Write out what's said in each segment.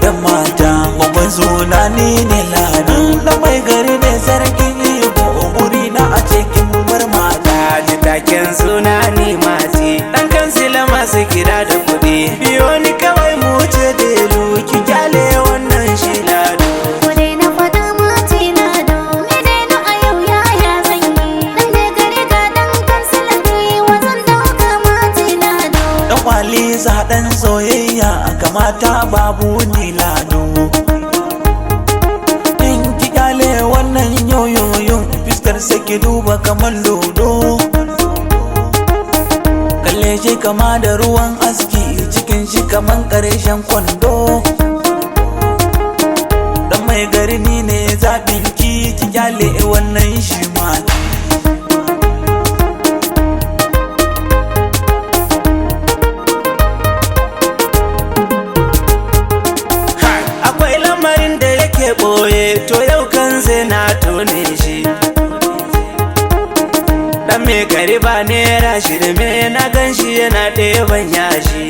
yan mata babban suna ni ne Lado na mai gari ne sarkin Igbo buri na a cikin bar mata ji taken suna ni mati dan kansila masu kira da kuɗi biyo ni kawai mu ce delu ki kyale wannan shi Lado zaɗen soyayya kamata babu ni Lado in ki kyale wannan yoyoyon fiskar saki duba kamar dodo kalle shi kama da ruwan aski cikin shi kaman ƙarshen kwando dan mai gari ni ne zaɓin ki kyale wannan shi ma boye to yau kan sai na tone shi dan me gari ba nera shirme na gan shi yana ɗeban yashi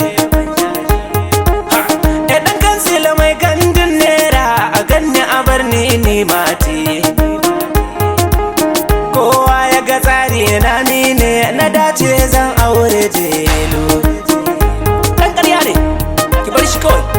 dan kansila mai gandun nera a ganni a bar ni mati kowa ya ga tsari na ni ne na dace zan aure delu dan ƙarya ne ki bar shi kawai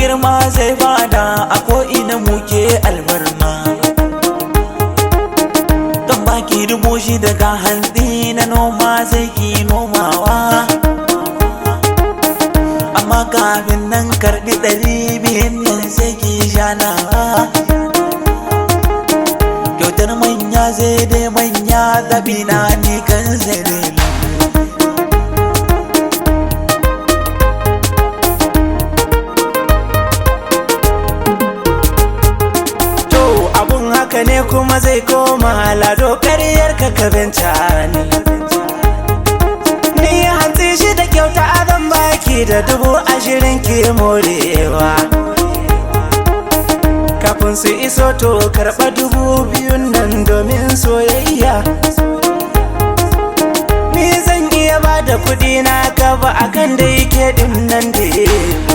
girma zai bada a ko'ina muke albarma don baki dubu shi daga hantsi na noma zai ki nomawa amma kafin nan karbi 200 nan sai ki shanawa kyautar manya zai dai manya zabi na ni kan zai haka ne kuma zai koma Lado ƙaryar ka binta ni hantsi shi da kyauta zan baki da 20,000 ki morewa kafin su iso to karɓa 2,000 nan domin soyayya ni zan iya ba da kuɗi na gaba akan da yake ɗin nan da